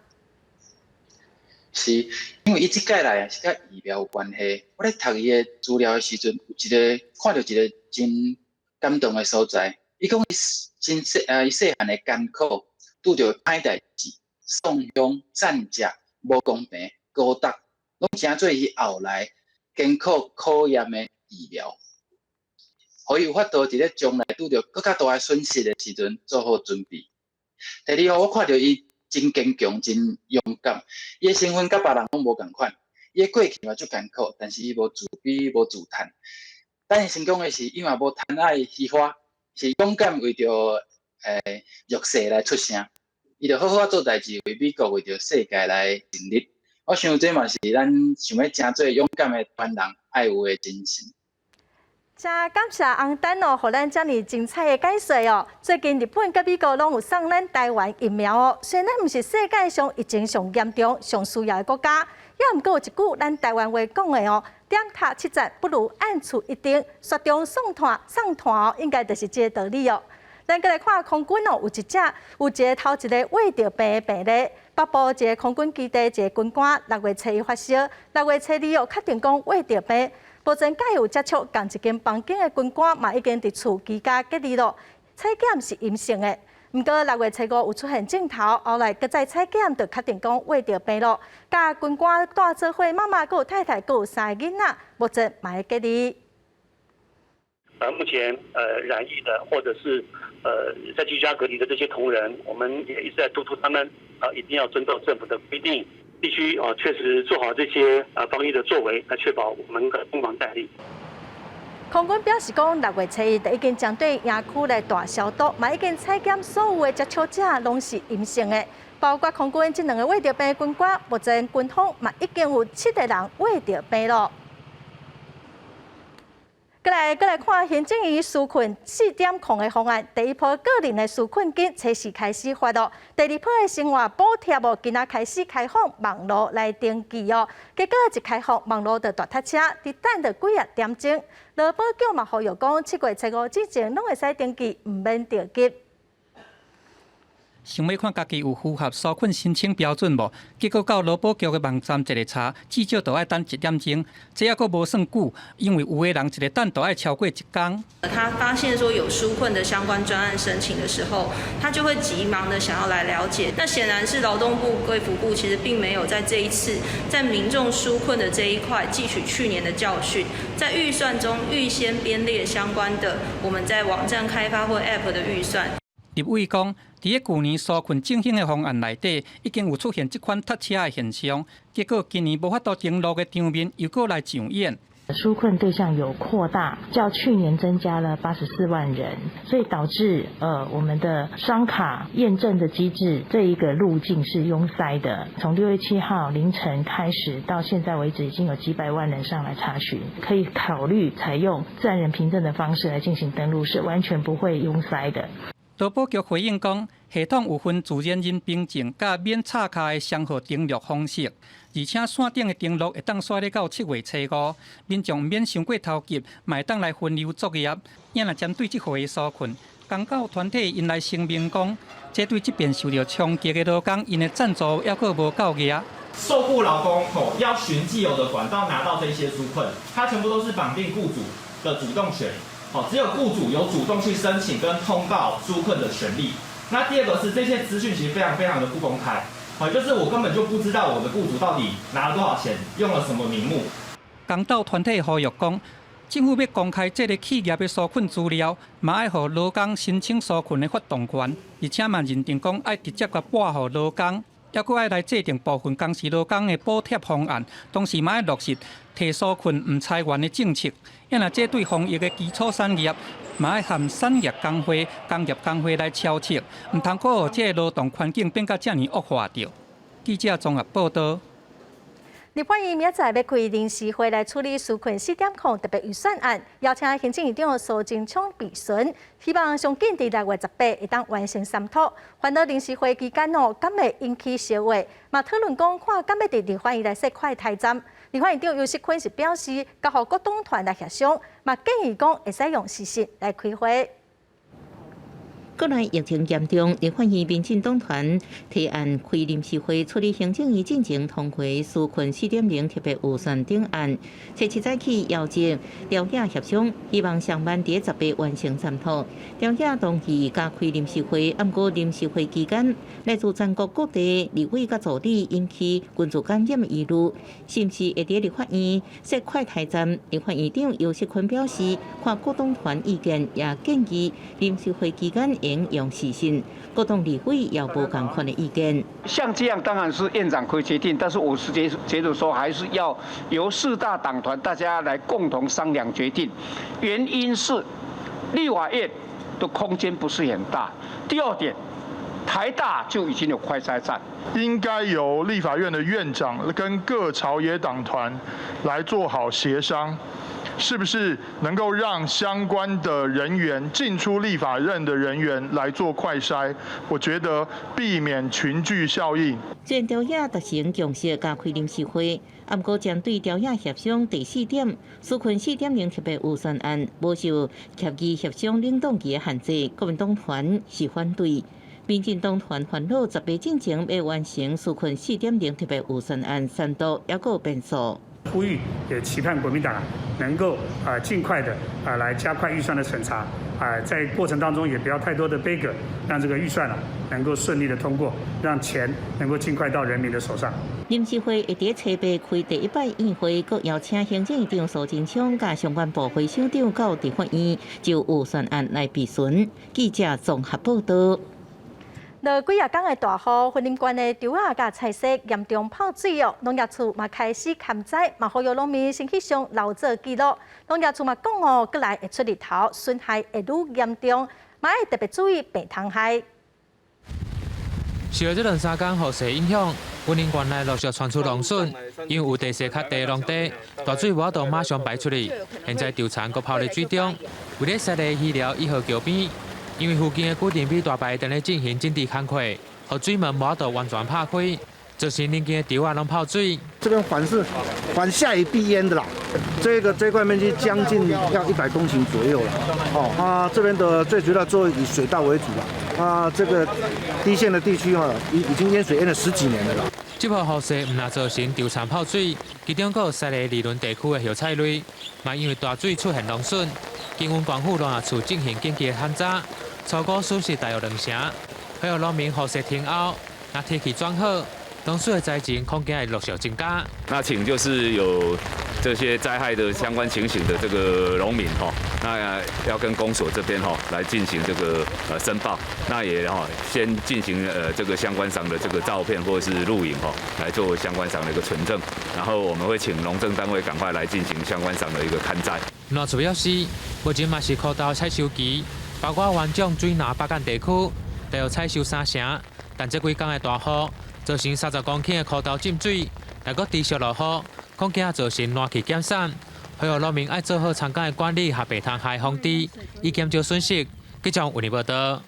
是，因为伊即届来是甲疫苗有关系。我咧读伊的资料的时阵，有一个看到一个真感动的所在。伊讲伊细汉的艰苦，拄着歹代志，送乡战食无公平，高达，拢诚做伊后来艰苦考验的疫苗，可以有法度伫咧将来拄着更较大的损失的时阵做好准备。第二，我看到伊真坚强、真勇敢，伊的身份甲别人拢无共款。伊的过去嘛足艰苦，但是伊无自卑、无自叹。等伊成功的是，伊嘛无贪爱虚华，是勇敢为着弱势来出声。伊就好好做代志，为美国、为着世界来尽力。我想这嘛是咱想要诚做勇敢的台湾人爱有的精神。真感谢洪丹哦，互咱遮尔精彩的解说哦。最近日本甲美国拢有送咱台湾疫苗哦，虽然咱毋是世界上疫情上严重、上需要的国家，也毋过有一句咱台湾话讲的哦，点塔七折不如按厝一丁，雪中送炭哦，应该就是这个道理哦。咱再来看空军哦，有一个头一个胃着病的病例，北部一个空军基地一个军官6月初1发烧，6月初2确定讲胃着病。目前甲有接触共一间房间的军官，嘛已经伫厝居家隔离咯。采检是阴性的，毋过6月初5有出现症头，后来搁再采检就确定讲胃着病咯。甲军官带做伙妈妈、佮有太太、佮有3个囡仔，目前嘛会隔离。目前染疫的或者是在居家隔离的这些同仁，我们也一直在督促他们一定要遵守政府的规定。必须确实做好这些防疫的作为，来确保我们的攻防战力。空军表示讲，6月初1就已经将对营区来大消毒，嘛已经采检所有的接触者拢是阴性的，包括空军这2个胃着病的军官，目前军方嘛已经有7个人胃着病咯。再来看行政院纾困4点控的方案，第一波个人的纾困金初时开始发哦，第二波的生活补贴哦，今仔开始开放网络来登记哦，结果一开放网络就大塞车，伫等着几啊点钟。劳保局嘛呼吁讲，7月初5之前拢会使登记，唔免着急。想要看家己有符合纾困申请标准无？结果到劳保局的网站一个查，至少都要等1点钟，这还阁无算久，因为有的人一个等都要超过1天。他发现说有纾困的相关专案申请的时候，他就会急忙的想要来了解。那显然是劳动部、卫福部其实并没有在这一次在民众纾困的这一块汲取去年的教训，在预算中预先编列相关的我们在网站开发或 App 的预算。立委讲，伫个去年纾困振兴的方案内底，已经有出现这款塞车的现象，结果今年无法度登录的场面又过来上演。纾困对象有扩大，较去年增加了84万人，所以导致我们的双卡验证的机制这一个路径是拥塞的。从6月7号凌晨开始到现在为止，已经有几百万人上来查询，可以考虑采用自然人凭证的方式来进行登录，是完全不会拥塞的。劳保局回应讲，系统有分自然人凭证甲免插卡的双号登录方式，而且线顶的登录会当刷咧到7月初5，民众免伤过头急，嘛会当来分流作业。也若针对这回的纾困，公教团体因来声明讲，这对这边受到冲击的劳工，因的赞助还阁无够额。受雇劳工要循既有的管道拿到这些纾困，它全部都是绑定雇主的主动权。只有雇主有主动去申请跟通报纾困的权利。那第二个是这些资讯其实非常的不公开，就是我根本就不知道我的雇主到底拿了多少钱，用了什么名目。公道团体呼吁讲，政府要公开这个企业的纾困资料，嘛要予劳工申请纾困的发动权，而且嘛认定讲要直接甲拨予劳工。还佫爱来制定部分工时劳工的补贴方案，同时嘛要落实提纾困唔裁员的政策。因若这对防疫的基础产业，嘛要含产业工会来敲测，唔通阁予这个劳动环境变甲遮尔恶化着。记者综合报道。立法院明仔载要开临时会来处理纾困4点控特别预算案，邀请行政院长苏贞昌备询，希望上紧伫6月18会当完成三读。烦恼临时会期间敢会引起烧话，嘛讨论讲看敢要伫立法院来设快台站。立法院长游锡堃是表示，交予各党团来协商，嘛建议讲会使用时薪来开会。国内疫情严重，立法院民进党团提案开临时会处理行政院进程通过纾困4.0特别预算等案，初7早起邀请朝野协商，希望上班伫10月完成检讨。朝野同意加开临时会，不过临时会期间，来自全国各地立委甲助理引起群组感染疑虑，是不是会伫立法院设快筛站？立法院长游锡堃表示，看各党团意见，也建议临时会期间应用时薪。各党立委也无同款的意见。像这样当然是院长可以决定，但是我是觉得说还是要由4大党团大家来共同商量决定。原因是立法院的空间不是很大。第二点，台大就已经有快筛站，应该由立法院的院长跟各朝野党团来做好协商。是不是能够让相关的人员进出立法院的人员来做快筛？我觉得避免群聚效应。虽然朝野达成共识加开临时会，不过针对朝野协商第4点，纾困4.0特别预算案无受协议协商领导期的限制，国民党团是反对。民进党团烦恼10月进前要完成纾困4.0特别预算案3读，也有变数。呼吁也期盼国民党能够尽快的来加快预算的审查，在过程当中也不要太多的杯葛，让这个预算能够顺利的通过，让钱能够尽快到人民的手上。临时会会伫7月开第1摆宴会，佮邀请行政院长苏贞昌甲相关部会首长到立法院就预算案来质询。记者综合报道。落几日天的大雨，云林县的稻仔甲菜色严重泡水哦。农业处嘛开始勘灾，嘛呼吁农民先去上留做记录。农业处嘛讲哦，过来会出日头，损害会愈严重，嘛要特别注意病虫害。受这2、3天雨势影响，云林县内陆续传出农损，因为有地势较低的农地，大水无法度马上排出去，现在稻田阁泡在水中。为了设立鱼寮1号桥边。因为附近的古田比大排正在进行整地勘溃，和水门无法度完全拍开，造成邻近的稻仔拢泡水。这边反下雨避淹的啦，这块面积将近要100公顷左右了。这边的最主要做以水稻为主了。这个低线的地区已经淹水淹了10几年了啦。这波雨势唔但造成稻田泡水，其中还有西里利润地区的叶菜类，嘛因为大水出现农损。经阮县府农业处进行紧急的勘查，初估损失大约2成。还有农民雨势停后，那天气转好，农损的灾情恐惊会陆续增加。那请就是有这些灾害的相关情形的这个农民那要跟公所这边来进行这个申报，那也先进行这个相关上的这个照片或者是录影来做相关上的一个存证，然后我们会请农政单位赶快来进行相关上的一个勘灾。农业处表示，目前嘛是苦豆采收期，包括元种、水南、北干地区，都有采收3成，但这几天的大雨造成30公顷的苦豆浸水，若阁持续落雨，恐惊造成烂期减产。还有农民爱做好参加的管理和病虫害防治，以减少损失。记者为你报道。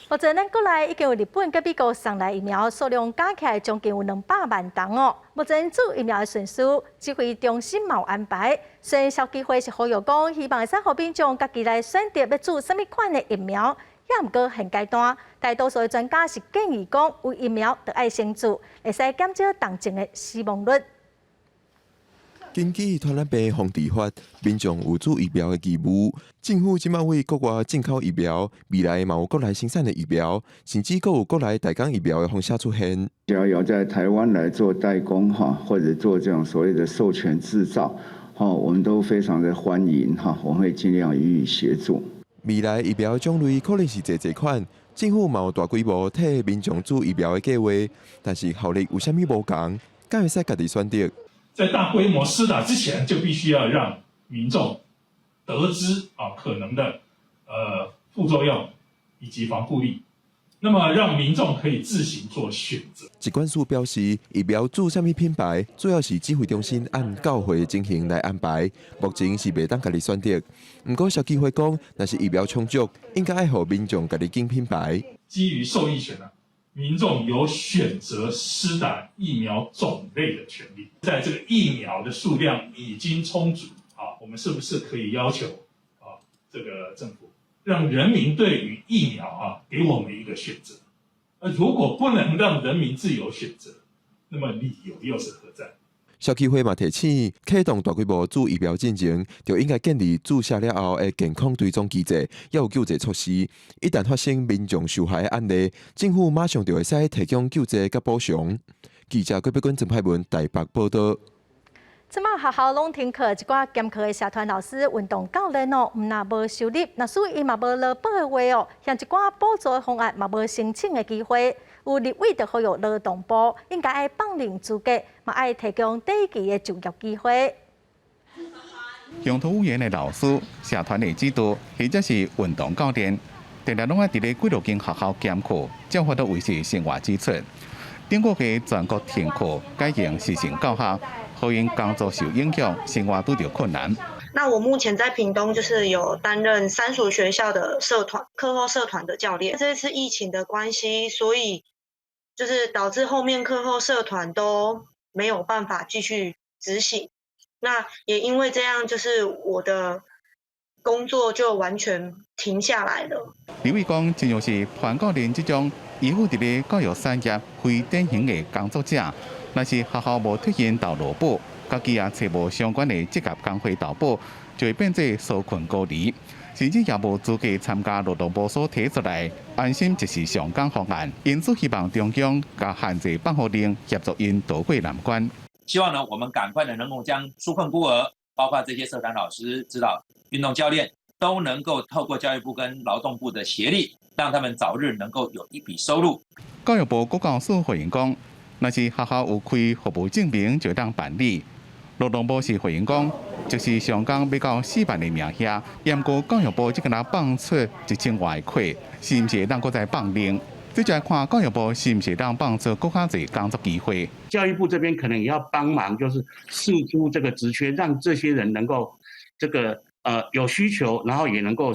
目前咱国内已经有日本跟美国送来疫苗，数量加起来将近有200万吨哦。目前做疫苗的顺序，指挥中心有安排。虽然小机会是呼吁讲，希望会使让民众家己来选择要做什么款的疫苗，也毋过现阶段，大多数的专家是建议讲，有疫苗就爱先做，会使减少重症的死亡率。根据传染病防治法，民众有注疫苗的义务。政府即马为国外进口疫苗，未来嘛有国内生产的疫苗，甚至阁有国内代工疫苗的风险出现。只要有在台湾来做代工或者做这种所谓的授权制造，我们都非常的欢迎我们会尽量予以协助。未来疫苗种类可能是侪款，政府嘛有大规模替民众做疫苗的计划，但是效力有啥物无同，敢会使家己选择？在大规模施打之前，就必须要让民众得知可能的副作用以及防护力，那么让民众可以自行做选择。疾管署表示，疫苗注啥物品牌，主要是指挥中心按教会情形来安排，目前是袂当家己选择。不过消基会讲，若是疫苗充足，应该爱互民众家己拣品牌。基于受益权民众有选择施打疫苗种类的权利。在这个疫苗的数量已经充足我们是不是可以要求这个政府让人民对于疫苗给我们一个选择。如果不能让人民自由选择，那么理由又是何在？消基会嘛提醒，启动大规模注疫苗进前，就应该建立注射了后的健康追踪机制，要有救济措施。一旦发生民众受害的案例，政府马上就会使提供救济甲补偿。记者郭碧君、郑派文台北报道。即马学校拢停课，一寡兼课的社团老师、运动教练哦，毋若无收入，那所以伊嘛无劳保的话哦，像一寡补助的方案嘛无申请的机会。有立委就呼吁劳动部应该爱放领资格，嘛爱提供第一期的就业机会。乡土语言的老师、社团的指导，或者是运动教练，定定拢爱伫咧几落间学校兼课，才法度维持生活支出。顶个月全国停课，改用实行教学。后因工作受影响，生活拄着困难。那我目前在屏东就是有担任3所学校的社团课后社团的教练。这次疫情的关系，所以就是导致后面课后社团都没有办法继续执行。那也因为这样，就是我的工作就完全停下来了。李伟讲，真像是潘教练这种依附伫咧教育产业非典型的工作者。若是学校无推行到劳保，家己也找无相关的职业工会投保，就会变做纾困孤儿，甚至也无资格参加劳动部所提出来安心一时上岗方案。因此，希望中央甲限制放护令协助因渡过难关。希望呢，我们赶快的能够将纾困孤儿，包括这些社团老师、指导运动教练，都能够透过教育部跟劳动部的协力，让他们早日能够有一笔收入。教育部国教署回应讲。若是学校有开服务证明，就当办理。劳动部是回应讲，就是上岗要到4万的名额，验过教育部只个人放出1000外的课，是毋是当搁再放零？这就要看教育部是毋是当放出更加侪工作机会。教育部这边可能也要帮忙，就是释出这个职缺，让这些人能够这个有需求，然后也能够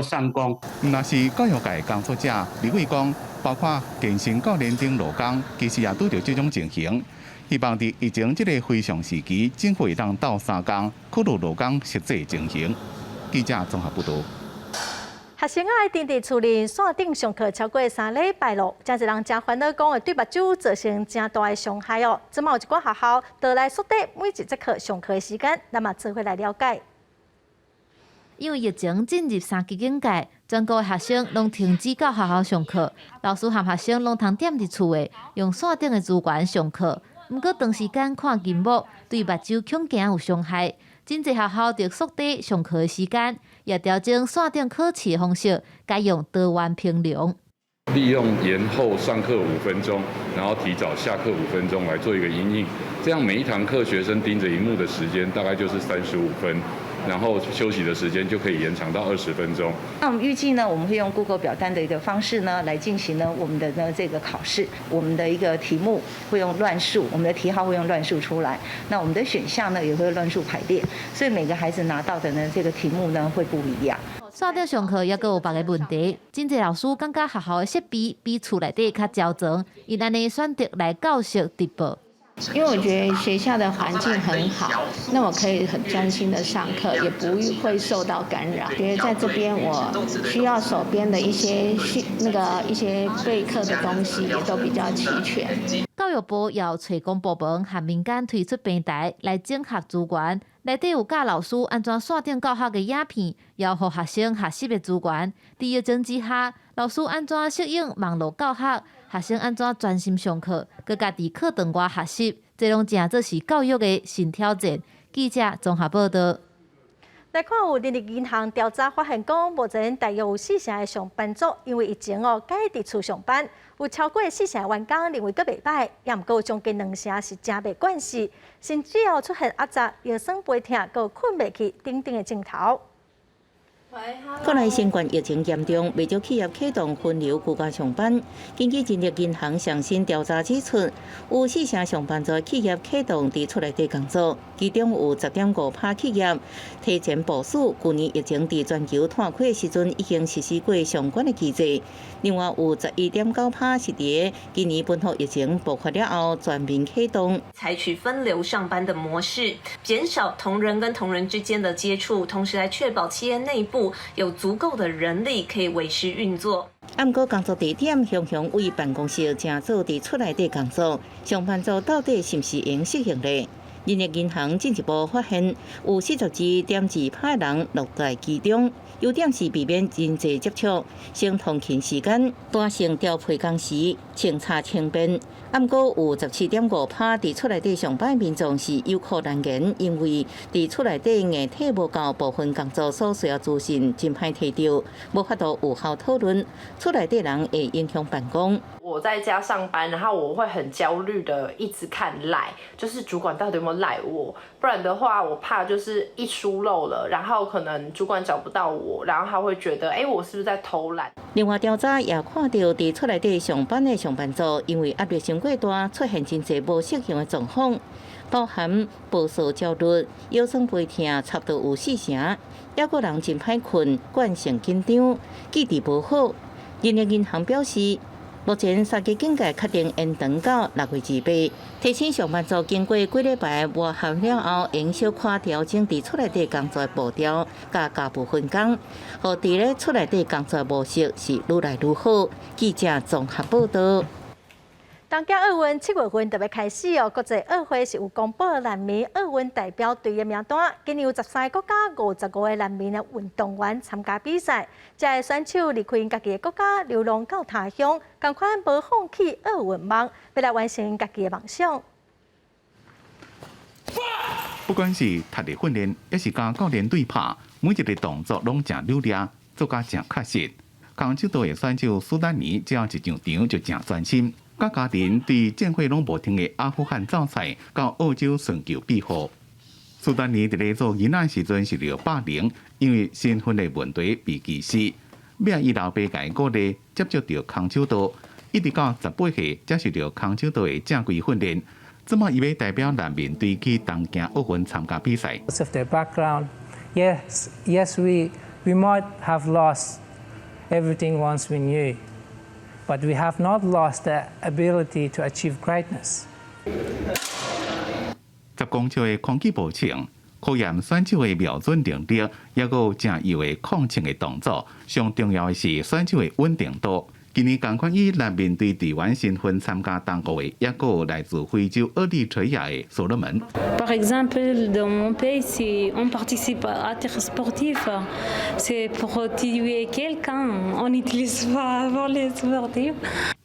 上工。若是教育界工作者，李伟讲，包括健身教练等劳工，其实也拄着这种情形。希望伫疫情这个非常时期，政府会当斗3工，考虑劳工实际情形。记者综合报道。学生爱定伫厝里线顶上课超过3礼拜咯，真侪人真烦恼讲会对目睭造成真大的伤害哦。即嘛有一寡学校就来缩短每一节课上课的时间，咱嘛做伙来了解。因为疫情进入3级警戒，全国的学生拢停止到学校上课，老师和学生拢通踮伫厝的，用线顶的资源上课。不过长时间看荧幕，对目睭恐惊有伤害。真侪学校就缩短上课的时间，也调整线顶考试的方式，改用多元评量。利用延后上课5分钟，然后提早下课5分钟来做一个因应，这样每一堂课学生盯着荧幕的时间大概就是35分。然后休息的时间就可以延长到20分钟。那我们预计呢，我们会用 Google 表单的一个方式呢，来进行呢我们的这个考试。我们的一个题目会用乱数，我们的题号会用乱数出来。那我们的选项呢也会乱数排列，所以每个孩子拿到的呢这个题目呢会不一样。线顶上课也阁有别个问题，真侪老师感觉学校的设备比厝内底较焦脏，伊安尼选择来教学直播。因为我觉得学校的环境很好，那我可以很专心的上课，也不会受到干扰。觉得在这边我需要手边的一些备课的东西也都比较齐全。教育部要找公部门和民间推出平台来整合资源，内底有教老师安怎线顶教学的影片，也有学生学习的资源。在疫情之下，老师安怎适应网络教学？学生安怎专心上课，佮家己课堂外学习，这拢正做是教育的新挑战。记者综合报道。来看有人力银行调查发现，讲目前大约有4成的上班族因为疫情改伫厝上班，有超过4成的员工认为佫袂歹，也毋过有将近2成是真袂惯势，甚至出现压榨、腰酸背痛、佮困袂去等等的镜头。国内新冠疫情严重，未少企业启动分流居家上班。根据人力银行上新调查指出，有4成上班族企业启动伫厝内底工作，其中有10.5%企业提前部署去年疫情伫全球拓开时阵已经实施过相关的机制。另外有11.9%是伫今年本土疫情爆发了后全面启动，采取分流上班的模式，减少同仁跟同仁之间的接触，同时来确保企业内部务，有足够的人力可以维持运作。按过工作地点常常为办公室正做伫厝内底工作，上班族到底是毋是用适应呢？人力银行进一步发现，有42.2%的人落在其中。优点是避免人际接触，省通勤时间，弹性调配工时，清查轻便。按过有17.5%伫厝内底上班民众是有苦难言，因为伫厝内底硬体无够，部分工作所需要资讯真歹摕到，无法度有效讨论，厝内底人会影响办公。我在家上班，然后我会很焦虑的一直看赖，就是主管到底有没有赖我，不然的话我怕就是一疏漏了，然后可能主管找不到我，然后他会觉得我是不是在偷懒。另外调查也看到，伫厝内底上班的上班族，因为压力伤过大，出现真侪无适应的状况，包含暴躁焦虑、腰酸背痛，差不多有40%，也有人真歹困、惯性紧张、记忆无好。人力银行表示，目前3级警戒确定延长到6月28，提醒上班族经过几礼拜磨合了后，应小可调整伫厝内底工作的步调，甲家务分工，互伫咧厝内底工作模式是愈来愈好。记者综合报道。东京奥运7月份特别开始国际奥会是有公布男民奥运代表队的名单，今年有13个国家55个男民的运动员参加比赛，才会选手离开家己的国家，流浪到他乡，同款无放弃奥运梦，要来完成家己的梦想。不管是体力训练，还是甲教练对拍，每一个动作拢真流利，做甲真确实。空手道的选手苏丹尼只要一上场就真专心。甲家庭对战会拢无停的阿富汗造菜，到澳洲寻求庇护。苏丹尼伫咧做囡仔时阵是着霸凌，因为身份的问题被歧视，要伊老爸甲鼓励接触着空手道，一直到18岁才受着空手道的正规训练。这么伊要代表男民队去东京奥运参加比赛。Of their background, yes, we might have lost everything once we knew.But we have not lost the ability to achieve greatness. 10公尺的空气步枪，考验选手的瞄准能力，也有正优的控制的动作。上重要的是选手的稳定度。今年同款以男民队队员身份参加东奥的，也有来自非洲厄立垂亚的所罗门。Par exemple, dans mon pays, si on participe à tir sportif, c'est pour tuer quelqu'un. On n'utilise pas avant les sportifs.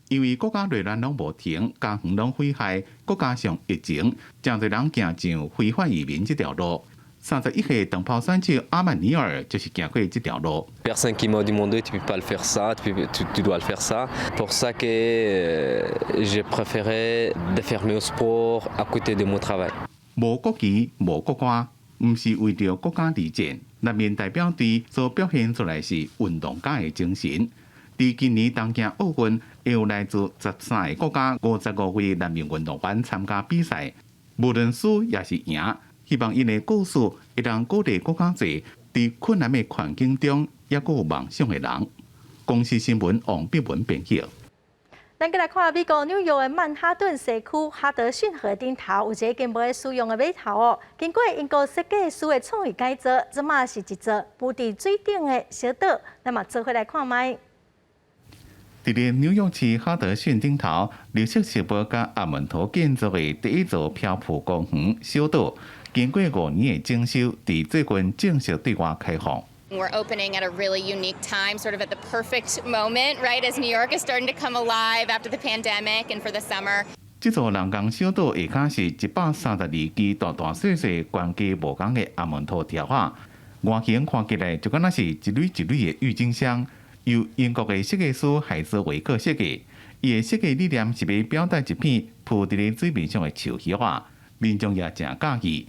因为国家内乱拢无停，家园拢毁害，国家上疫情，真侪人行上非法移民这条路。31岁长跑选手阿曼尼尔就是行过这条路。Personne qui m'a demandé tu peux pas le faire ça, tu dois le faire ça. Pour ça que j'ai préféré de faire mon sport à côté de mon travail. 无国旗，无国歌，唔是为着国家而战。男面代表队所表现出来是运动家的精神。伫今年东京奥运，有来自13个国家55位男面运动员参加比赛，无论输也是赢。希望因的故事会让鼓励更加侪伫困难的环境中也有梦想的人。公司新闻王碧文编辑。咱再来看美国纽约的曼哈顿西区哈德逊河顶头有一个经过使用的码头哦，经过英国设计师的创意改造，这嘛是一座浮伫水顶的小岛。那么做回来看卖。伫咧纽约市哈德逊顶头，绿色石碑甲阿门头建筑的第一座漂浮公园小岛，经过5年的整修，伫最近正式对外开放。We're opening at a really unique time, sort of at the perfect moment, right, as New York is starting to come alive after the pandemic and for the summer. 这座人工小岛下骹是132支大大小小关机无共的阿门头条啊，外形看起来就敢若是一蕊一蕊的郁金香。由英国的设计师海瑟维克设计，伊的设计理念是要表达一片浮伫咧水面上的树叶啊，民众也真喜意。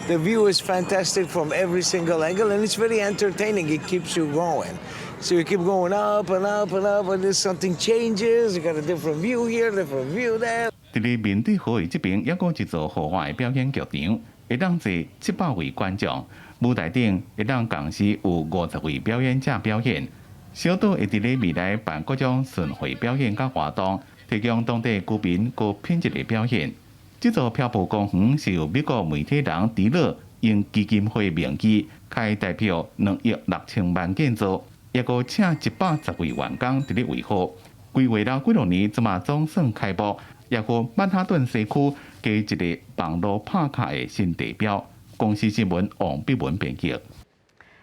The view is fantastic from every single angle, and it's very entertaining. It keeps you going. So you keep going up and up and up, and there's something changes. You got a different view here, different view there. 伫咧面对河的这边，也有一座户外的表演剧场，会当坐700位观众。舞台顶会当同时有50位表演者表演。小岛会伫咧未来办各种巡回表演甲活动，提供当地居民高品质的表演。这座漂浮公园是由美国媒体人迪勒用基金会名义开代表2亿6千万建造，也个请110位员工伫咧维护。规划了几落年，这嘛总算开幕，也个曼哈顿西区加一个网络拍卡的新地标。公司新闻王碧文编辑。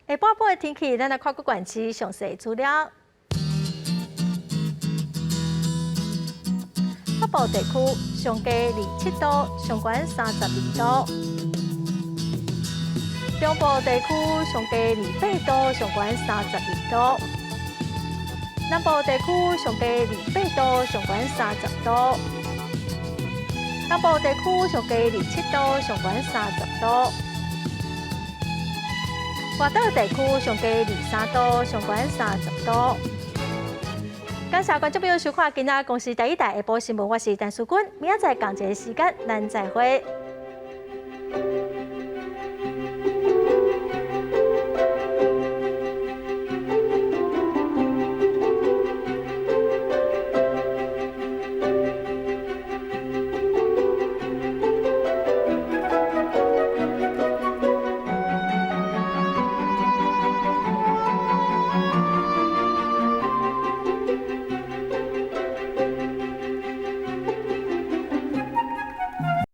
下半部的天气，咱来看各县市详细资料。北部地区上加27度，上悬32度；中部地区上加28度，上悬32度；南部地区上加28度，上悬30度；南部地区上加27度，上悬30度；外岛地区上加23度，上悬30度。感谢观众朋友收看今仔公视第一台下晡新闻，我是陈淑君，明仔载同一个时间咱再会。